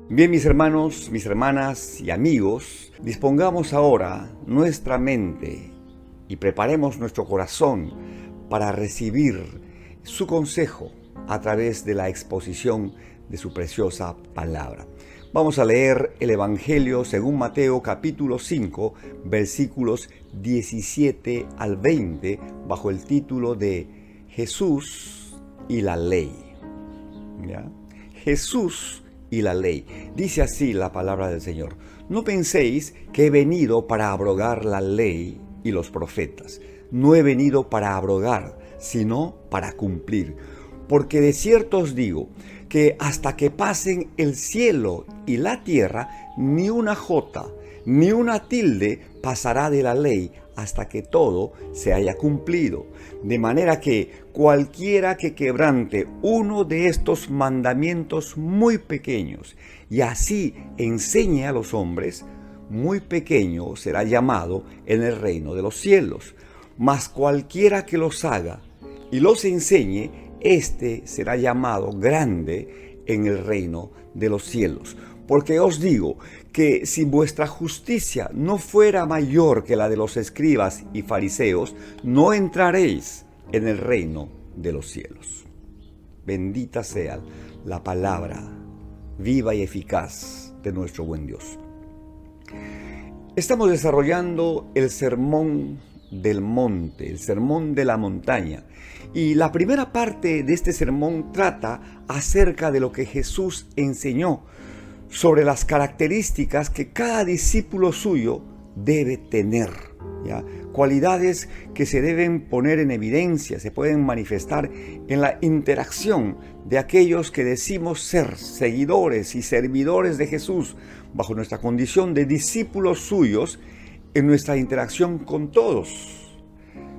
Bien, mis hermanos, mis hermanas y amigos, dispongamos ahora nuestra mente y preparemos nuestro corazón para recibir su consejo a través de la exposición de su preciosa palabra. Vamos a leer el Evangelio según Mateo capítulo 5, versículos 17 al 20, bajo el título de Jesús y la ley. ¿Ya? Jesús y la ley. Dice así la palabra del Señor: no penséis que he venido para abrogar la ley y los profetas. No he venido para abrogar, sino para cumplir. Porque de cierto os digo que hasta que pasen el cielo y la tierra, ni una jota, ni una tilde pasará de la ley hasta que todo se haya cumplido. De manera que cualquiera que quebrante uno de estos mandamientos muy pequeños y así enseñe a los hombres, muy pequeño será llamado en el reino de los cielos. Mas cualquiera que los haga y los enseñe, éste será llamado grande en el reino de los cielos. Porque os digo que si vuestra justicia no fuera mayor que la de los escribas y fariseos, no entraréis en el reino de los cielos. Bendita sea la palabra viva y eficaz de nuestro buen Dios. Estamos desarrollando el sermón del monte, el sermón de la montaña. Y la primera parte de este sermón trata acerca de lo que Jesús enseñó sobre las características que cada discípulo suyo debe tener, ¿ya? Cualidades que se deben poner en evidencia, se pueden manifestar en la interacción de aquellos que decimos ser seguidores y servidores de Jesús bajo nuestra condición de discípulos suyos, en nuestra interacción con todos,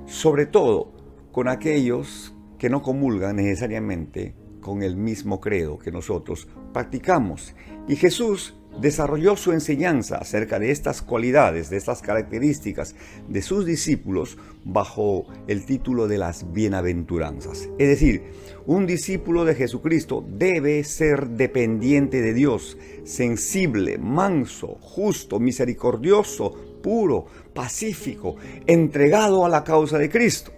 sobre todo con aquellos que no comulgan necesariamente con el mismo credo que nosotros practicamos. Y Jesús desarrolló su enseñanza acerca de estas cualidades, de estas características de sus discípulos bajo el título de las bienaventuranzas. Es decir, un discípulo de Jesucristo debe ser dependiente de Dios, sensible, manso, justo, misericordioso, puro, pacífico, entregado a la causa de Cristo.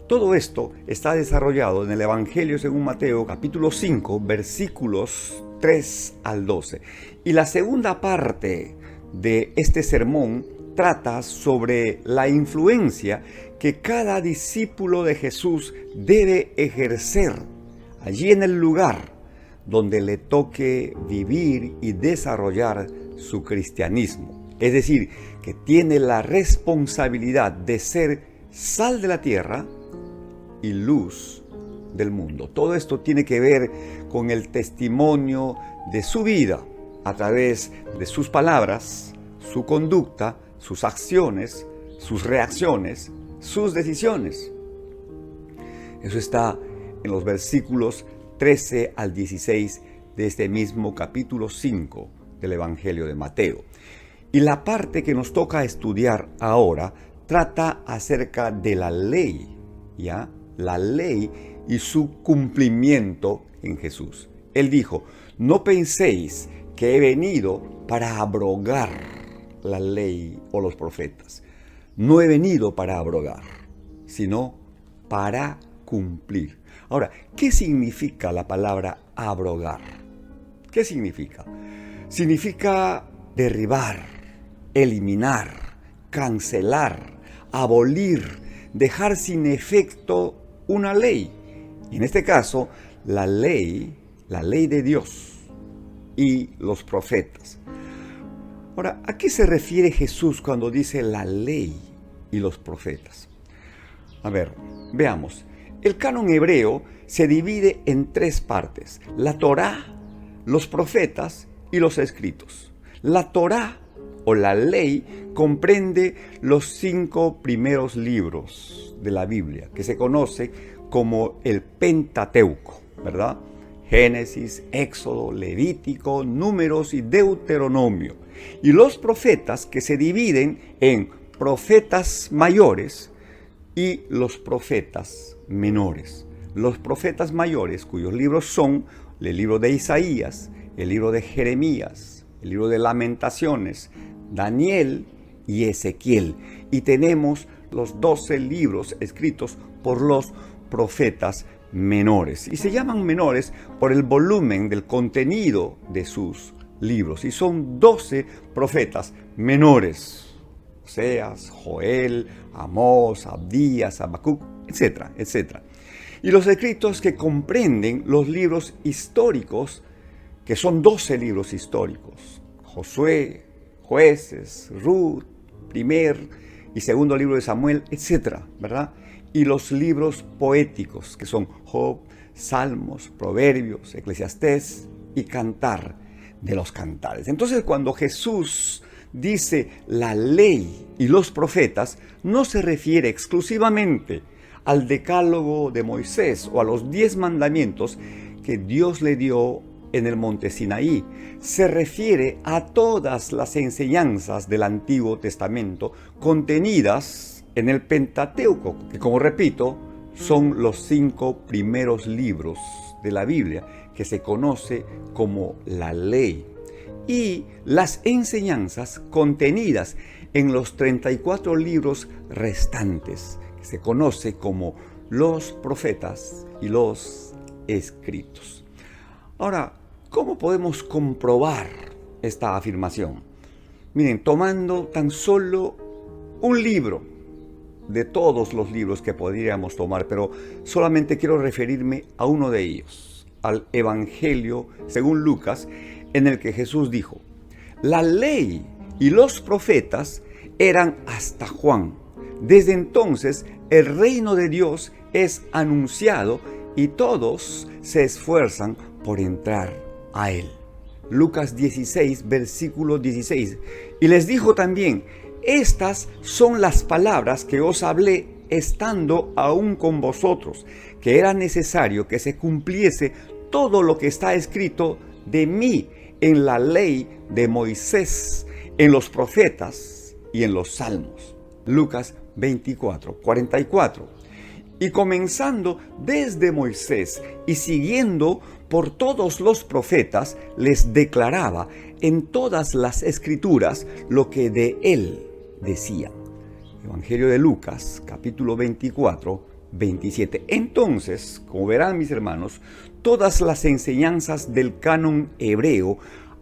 Todo esto está desarrollado en el Evangelio según Mateo, capítulo 5, versículos 3 al 12. Y la segunda parte de este sermón trata sobre la influencia que cada discípulo de Jesús debe ejercer allí en el lugar donde le toque vivir y desarrollar su cristianismo. Es decir, que tiene la responsabilidad de ser sal de la tierra y luz del mundo. Todo esto tiene que ver con el testimonio de su vida a través de sus palabras, su conducta, sus acciones, sus reacciones, sus decisiones. Eso está en los versículos 13 al 16 de este mismo capítulo 5 del Evangelio de Mateo. Y la parte que nos toca estudiar ahora trata acerca de la ley, ¿ya? La ley y su cumplimiento en Jesús. Él dijo: no penséis que he venido para abrogar la ley o los profetas. No he venido para abrogar, sino para cumplir. Ahora, ¿qué significa la palabra abrogar? ¿Qué significa? Significa derribar, eliminar, cancelar, abolir, dejar sin efecto una ley. Y en este caso, la ley de Dios y los profetas. Ahora, ¿a qué se refiere Jesús cuando dice la ley y los profetas? A ver, veamos. El canon hebreo se divide en tres partes: la Torá, los profetas y los escritos. La Torá o la ley comprende los 5 primeros libros de la Biblia, que se conoce como el Pentateuco, ¿verdad? Génesis, Éxodo, Levítico, Números y Deuteronomio. Y los profetas, que se dividen en profetas mayores y los profetas menores. Los profetas mayores, cuyos libros son el libro de Isaías, el libro de Jeremías, el libro de Lamentaciones, Daniel y Ezequiel. Y tenemos los 12 libros escritos por los profetas menores. Y se llaman menores por el volumen del contenido de sus libros. Y son 12 profetas menores: Oseas, Joel, Amós, Abdías, Habacuc, etcétera, etcétera. Y los escritos que comprenden los libros históricos, que son 12 libros históricos: Josué, Jueces, Ruth, primer y segundo libro de Samuel, etcétera, ¿verdad? Y los libros poéticos, que son Job, Salmos, Proverbios, Eclesiastés y Cantar de los Cantares. Entonces, cuando Jesús dice la ley y los profetas, no se refiere exclusivamente al decálogo de Moisés o a los 10 mandamientos que Dios le dio en el monte Sinaí. Se refiere a todas las enseñanzas del Antiguo Testamento contenidas en el Pentateuco, que, como repito, son los 5 primeros libros de la Biblia, que se conoce como la ley, y las enseñanzas contenidas en los 34 libros restantes, que se conoce como los profetas y los escritos. Ahora, ¿cómo podemos comprobar esta afirmación? Miren, tomando tan solo un libro de todos los libros que podríamos tomar, pero solamente quiero referirme a uno de ellos, al Evangelio según Lucas, en el que Jesús dijo: la ley y los profetas eran hasta Juan. Desde entonces el reino de Dios es anunciado y todos se esfuerzan por entrar a él. Lucas 16, versículo 16. Y les dijo también: estas son las palabras que os hablé estando aún con vosotros, que era necesario que se cumpliese todo lo que está escrito de mí en la ley de Moisés, en los profetas y en los salmos. Lucas 24, 44. Y comenzando desde Moisés y siguiendo por todos los profetas, les declaraba en todas las escrituras lo que de él decían. Evangelio de Lucas, capítulo 24, 27. Entonces, como verán mis hermanos, todas las enseñanzas del canon hebreo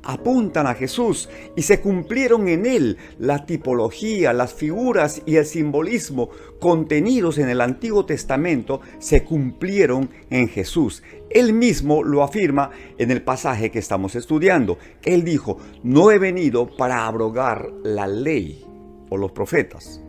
apuntan a Jesús y se cumplieron en él. La tipología, las figuras y el simbolismo contenidos en el Antiguo Testamento se cumplieron en Jesús. Él mismo lo afirma en el pasaje que estamos estudiando. Él dijo: no he venido para abrogar la ley o los profetas.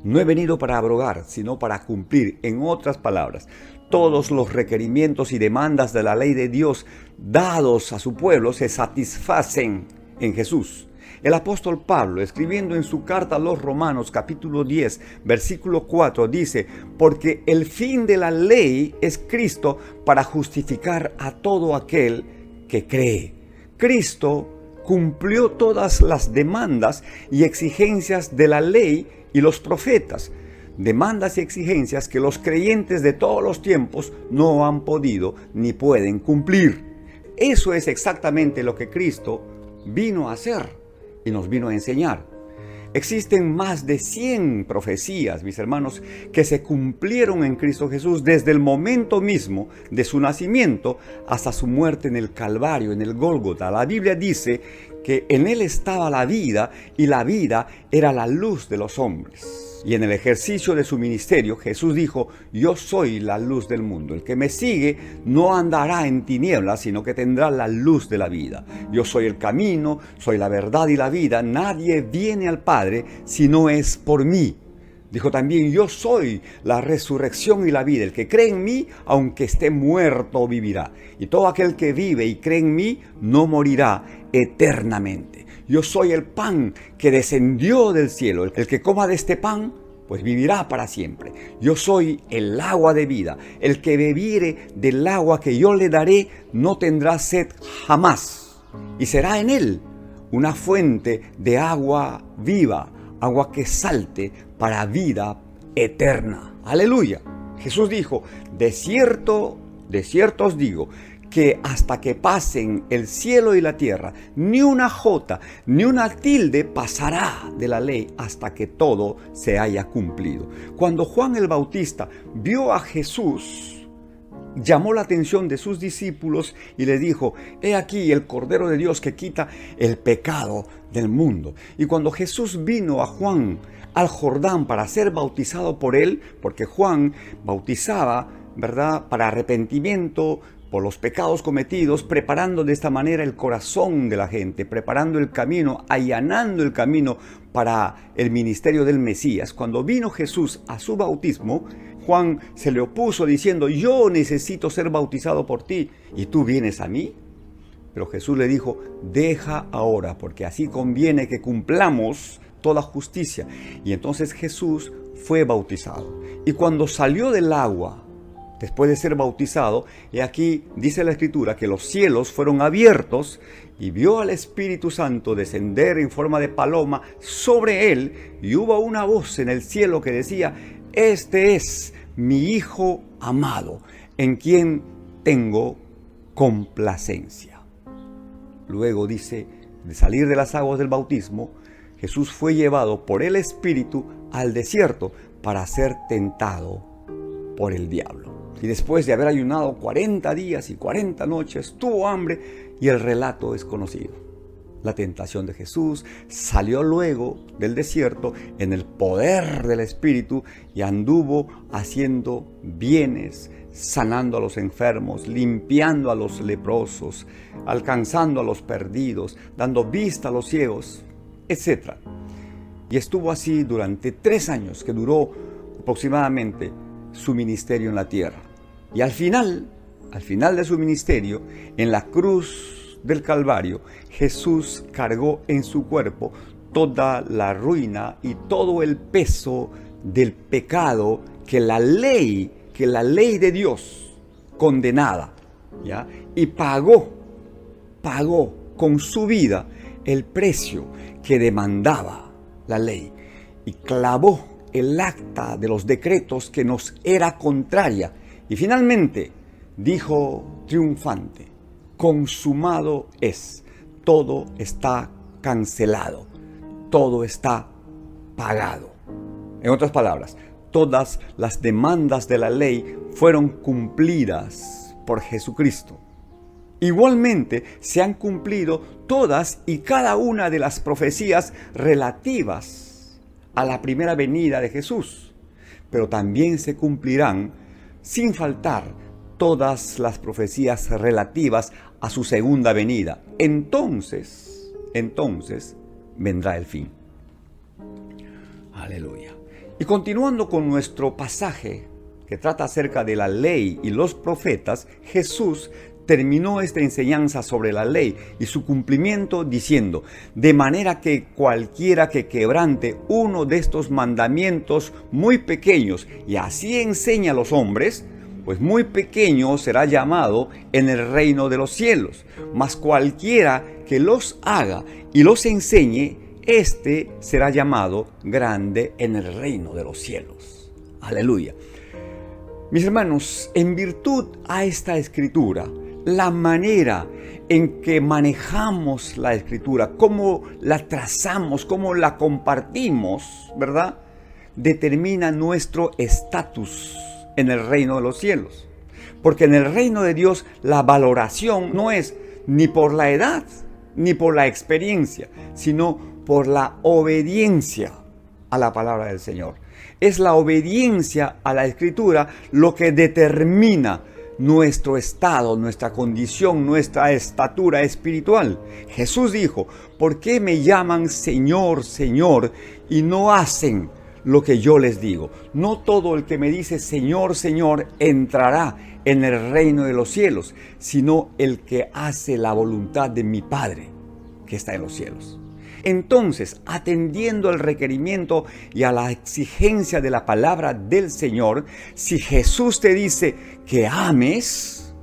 No he venido para abrogar, sino para cumplir. En otras palabras, todos los requerimientos y demandas de la ley de Dios dados a su pueblo se satisfacen en Jesús. El apóstol Pablo, escribiendo en su carta a los Romanos, capítulo 10, versículo 4, dice: porque el fin de la ley es Cristo para justificar a todo aquel que cree. Cristo cumplió todas las demandas y exigencias de la ley y los profetas, demandas y exigencias que los creyentes de todos los tiempos no han podido ni pueden cumplir. Eso es exactamente lo que Cristo vino a hacer y nos vino a enseñar. Existen más de 100 profecías, mis hermanos, que se cumplieron en Cristo Jesús desde el momento mismo de su nacimiento hasta su muerte en el Calvario, en el Gólgota. La Biblia dice que en él estaba la vida y la vida era la luz de los hombres. Y en el ejercicio de su ministerio, Jesús dijo: yo soy la luz del mundo. El que me sigue no andará en tinieblas, sino que tendrá la luz de la vida. Yo soy el camino, soy la verdad y la vida. Nadie viene al Padre si no es por mí. Dijo también: yo soy la resurrección y la vida. El que cree en mí, aunque esté muerto, vivirá. Y todo aquel que vive y cree en mí, no morirá eternamente. Yo soy el pan que descendió del cielo. El que coma de este pan, pues vivirá para siempre. Yo soy el agua de vida. El que bebiere del agua que yo le daré, no tendrá sed jamás. Y será en él una fuente de agua viva, agua que salte para vida eterna. Aleluya. Jesús dijo: de cierto os digo, que hasta que pasen el cielo y la tierra, ni una jota, ni una tilde pasará de la ley hasta que todo se haya cumplido. Cuando Juan el Bautista vio a Jesús, llamó la atención de sus discípulos y les dijo: he aquí el Cordero de Dios que quita el pecado del mundo. Y cuando Jesús vino a Juan al Jordán para ser bautizado por él, porque Juan bautizaba, ¿verdad?, para arrepentimiento por los pecados cometidos, preparando de esta manera el corazón de la gente, preparando el camino, allanando el camino para el ministerio del Mesías. Cuando vino Jesús a su bautismo, Juan se le opuso diciendo: yo necesito ser bautizado por ti, ¿y tú vienes a mí? Pero Jesús le dijo: deja ahora, porque así conviene que cumplamos toda justicia. Y entonces Jesús fue bautizado. Y cuando salió del agua, después de ser bautizado, y aquí dice la Escritura que los cielos fueron abiertos y vio al Espíritu Santo descender en forma de paloma sobre él, y hubo una voz en el cielo que decía: este es mi Hijo amado, en quien tengo complacencia. Luego dice, de salir de las aguas del bautismo, Jesús fue llevado por el Espíritu al desierto para ser tentado por el diablo. Y después de haber ayunado 40 días y 40 noches, tuvo hambre, y el relato es conocido. La tentación de Jesús, salió luego del desierto en el poder del Espíritu y anduvo haciendo bienes, sanando a los enfermos, limpiando a los leprosos, alcanzando a los perdidos, dando vista a los ciegos, etc. Y estuvo así durante 3 años, que duró aproximadamente su ministerio en la tierra. Y al final de su ministerio, en la cruz del Calvario, Jesús cargó en su cuerpo toda la ruina y todo el peso del pecado que la ley de Dios condenaba, ¿ya? Y pagó con su vida el precio que demandaba la ley, y clavó el acta de los decretos que nos era contraria, y finalmente dijo triunfante: consumado es, todo está cancelado, todo está pagado. En otras palabras, todas las demandas de la ley fueron cumplidas por Jesucristo. Igualmente se han cumplido todas y cada una de las profecías relativas a la primera venida de Jesús, pero también se cumplirán sin faltar todas las profecías relativas a su segunda venida. Entonces vendrá el fin. Aleluya. Y continuando con nuestro pasaje que trata acerca de la ley y los profetas, Jesús terminó esta enseñanza sobre la ley y su cumplimiento diciendo: de manera que cualquiera que quebrante uno de estos mandamientos muy pequeños y así enseña a los hombres, pues muy pequeño será llamado en el reino de los cielos. Mas cualquiera que los haga y los enseñe, éste será llamado grande en el reino de los cielos. Aleluya. Mis hermanos, en virtud a esta escritura, la manera en que manejamos la escritura, cómo la trazamos, cómo la compartimos, ¿verdad?, determina nuestro estatus en el reino de los cielos. Porque en el reino de Dios la valoración no es ni por la edad ni por la experiencia, sino por la obediencia a la palabra del Señor. Es la obediencia a la Escritura lo que determina nuestro estado, nuestra condición, nuestra estatura espiritual. Jesús dijo: ¿por qué me llaman Señor, Señor, y no hacen lo que yo les digo? No todo el que me dice Señor, Señor entrará en el reino de los cielos, sino el que hace la voluntad de mi Padre que está en los cielos. Entonces, atendiendo al requerimiento y a la exigencia de la palabra del Señor, si Jesús te dice que ames,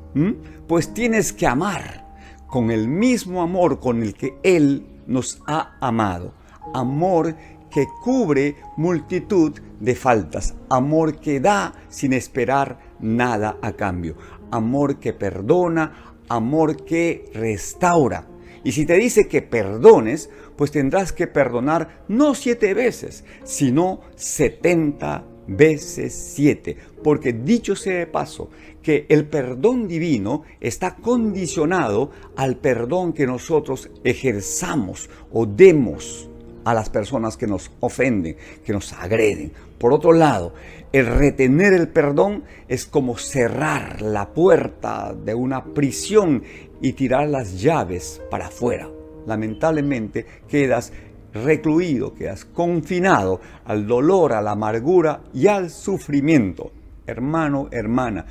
pues tienes que amar con el mismo amor con el que Él nos ha amado. Amor que cubre multitud de faltas. Amor que da sin esperar nada a cambio. Amor que perdona. amor que restaura. Y si te dice que perdones, pues tendrás que perdonar no 7 veces, sino 70 veces 7. Porque dicho sea de paso, que el perdón divino está condicionado al perdón que nosotros ejerzamos o demos a las personas que nos ofenden, que nos agreden. Por otro lado, el retener el perdón es como cerrar la puerta de una prisión y tirar las llaves para afuera. Lamentablemente quedas recluido, quedas confinado al dolor, a la amargura y al sufrimiento. Hermano, hermana,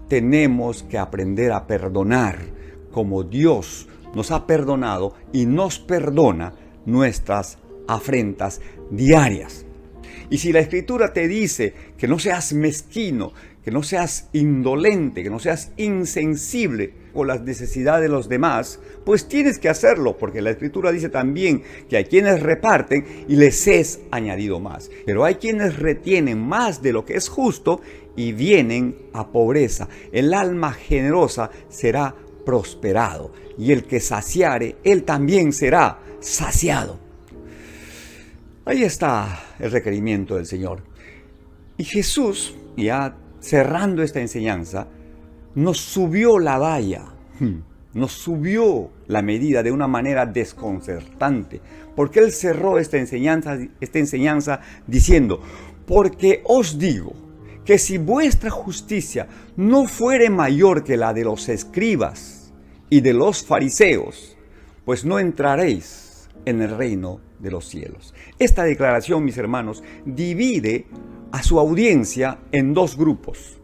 tenemos que aprender a perdonar como Dios nos ha perdonado y nos perdona nuestras afrentas diarias. Y si la Escritura te dice que no seas mezquino, que no seas indolente, que no seas insensible con las necesidades de los demás, pues tienes que hacerlo, porque la Escritura dice también que hay quienes reparten y les es añadido más. Pero hay quienes retienen más de lo que es justo y vienen a pobreza. El alma generosa será prosperado, y el que saciare, él también será saciado. Ahí está el requerimiento del Señor. Y Jesús, ya cerrando esta enseñanza, nos subió la valla, nos subió la medida de una manera desconcertante, porque Él cerró esta enseñanza diciendo: porque os digo que si vuestra justicia no fuere mayor que la de los escribas y de los fariseos, pues no entraréis en el reino de los cielos. Esta declaración, mis hermanos, divide a su audiencia en dos grupos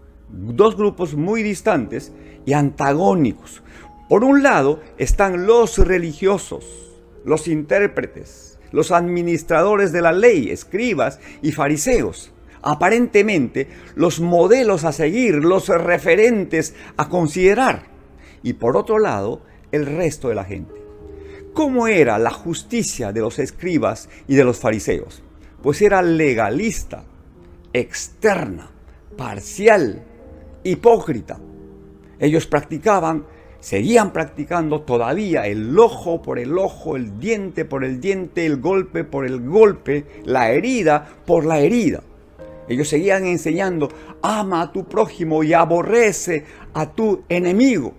muy distantes y antagónicos. Por un lado están los religiosos, los intérpretes, los administradores de la ley, escribas y fariseos. Aparentemente los modelos a seguir, los referentes a considerar. Y por otro lado, el resto de la gente. ¿Cómo era la justicia de los escribas y de los fariseos? Pues era legalista, externa, parcial, hipócrita. Ellos seguían practicando todavía el ojo por el ojo, el diente por el diente, el golpe por el golpe, la herida por la herida. Ellos seguían enseñando: ama a tu prójimo y aborrece a tu enemigo.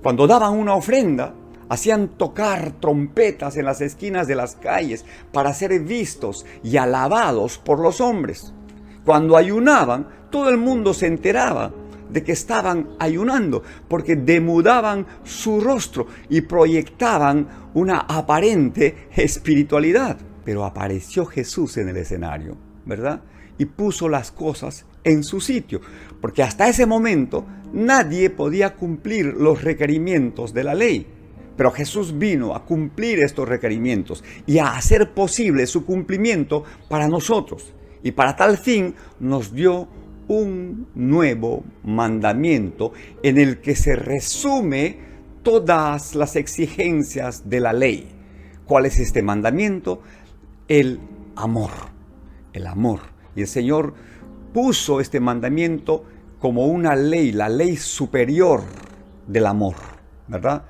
Cuando daban una ofrenda, hacían tocar trompetas en las esquinas de las calles para ser vistos y alabados por los hombres. Cuando ayunaban, todo el mundo se enteraba de que estaban ayunando, porque demudaban su rostro y proyectaban una aparente espiritualidad. Pero apareció Jesús en el escenario, ¿verdad? Y puso las cosas en su sitio, porque hasta ese momento nadie podía cumplir los requerimientos de la ley. Pero Jesús vino a cumplir estos requerimientos y a hacer posible su cumplimiento para nosotros. Y para tal fin nos dio un nuevo mandamiento en el que se resume todas las exigencias de la ley. ¿Cuál es este mandamiento? El amor. El amor. Y el Señor puso este mandamiento como una ley, la ley superior del amor, ¿verdad?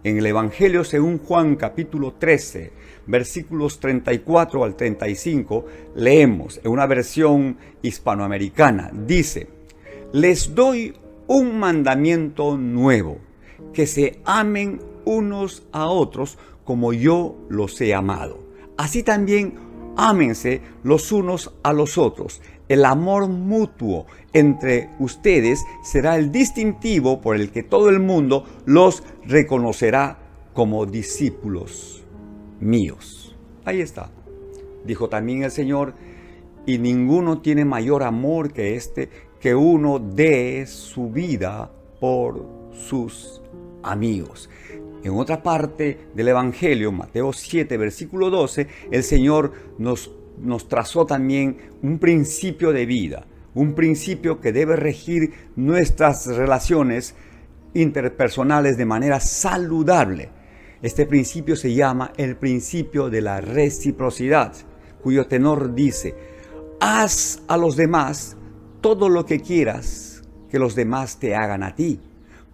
En el Evangelio según Juan capítulo 13, versículos 34 al 35, leemos en una versión hispanoamericana. Dice: les doy un mandamiento nuevo, que se amen unos a otros como yo los he amado. Así también ámense los unos a los otros. El amor mutuo entre ustedes será el distintivo por el que todo el mundo los reconocerá como discípulos míos. Ahí está. Dijo también el Señor: y ninguno tiene mayor amor que este, que uno dé su vida por sus amigos. En otra parte del Evangelio, Mateo 7, versículo 12, el Señor nos trazó también un principio de vida, un principio que debe regir nuestras relaciones interpersonales de manera saludable. Este principio se llama el principio de la reciprocidad, cuyo tenor dice: haz a los demás todo lo que quieras que los demás te hagan a ti,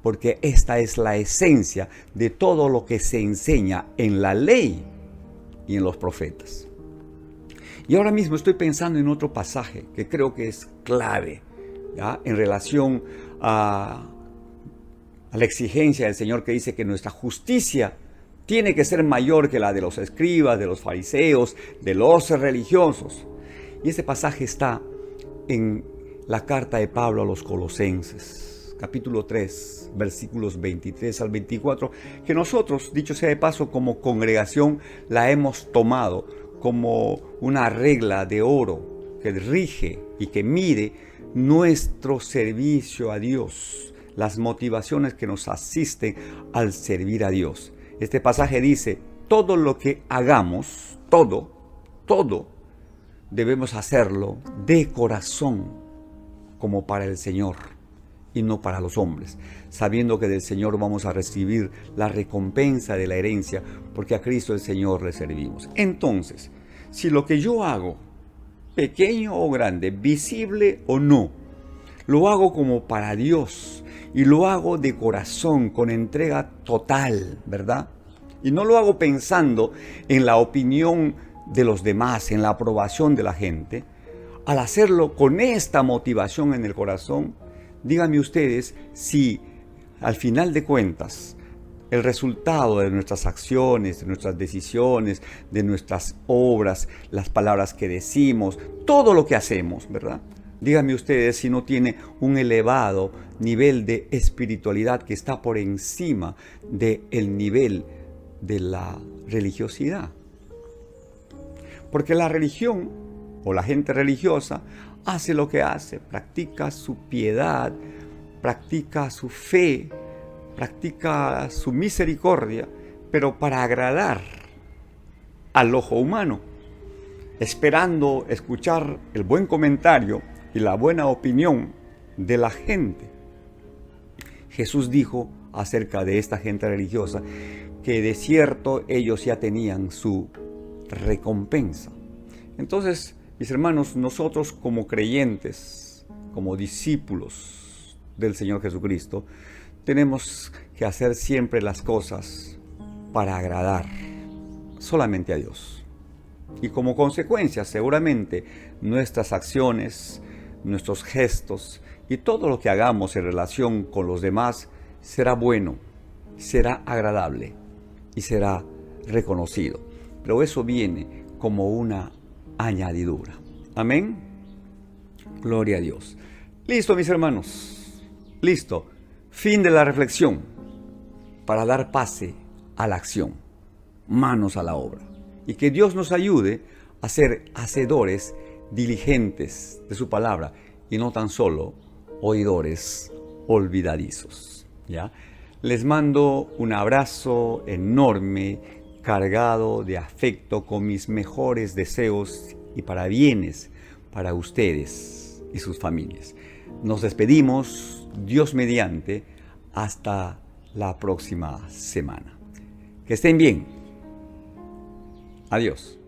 porque esta es la esencia de todo lo que se enseña en la ley y en los profetas. Y ahora mismo estoy pensando en otro pasaje que creo que es clave, ¿ya?, en relación a la exigencia del Señor, que dice que nuestra justicia tiene que ser mayor que la de los escribas, de los fariseos, de los religiosos. Y ese pasaje está en la carta de Pablo a los Colosenses, capítulo 3, versículos 23 al 24, que nosotros, dicho sea de paso, como congregación la hemos tomado como una regla de oro que rige y que mide nuestro servicio a Dios, las motivaciones que nos asisten al servir a Dios. Este pasaje dice: todo lo que hagamos, todo, debemos hacerlo de corazón, como para el Señor y no para los hombres, sabiendo que del Señor vamos a recibir la recompensa de la herencia, porque a Cristo el Señor le servimos. Entonces, si lo que yo hago, pequeño o grande, visible o no, lo hago como para Dios y lo hago de corazón, con entrega total, ¿verdad? Y no lo hago pensando en la opinión de los demás, en la aprobación de la gente. Al hacerlo con esta motivación en el corazón, díganme ustedes si al final de cuentas el resultado de nuestras acciones, de nuestras decisiones, de nuestras obras, las palabras que decimos, todo lo que hacemos, ¿verdad? Díganme ustedes si no tiene un elevado nivel de espiritualidad que está por encima del nivel de la religiosidad. Porque la religión o la gente religiosa hace lo que hace, practica su piedad, practica su fe, practica su misericordia, pero para agradar al ojo humano, esperando escuchar el buen comentario y la buena opinión de la gente. Jesús dijo acerca de esta gente religiosa que de cierto ellos ya tenían su recompensa. Entonces, mis hermanos, nosotros como creyentes, como discípulos del Señor Jesucristo, tenemos que hacer siempre las cosas para agradar solamente a Dios. Y como consecuencia, seguramente, nuestras acciones, nuestros gestos y todo lo que hagamos en relación con los demás será bueno, será agradable y será reconocido. Pero eso viene como una añadidura. Amén. Gloria a Dios. Listo, mis hermanos. Listo. Fin de la reflexión para dar pase a la acción. Manos a la obra. Y que Dios nos ayude a ser hacedores diligentes de su palabra y no tan solo oidores olvidadizos. ¿Ya? Les mando un abrazo enorme, cargado de afecto, con mis mejores deseos y parabienes para ustedes y sus familias. Nos despedimos, Dios mediante, hasta la próxima semana. Que estén bien. Adiós.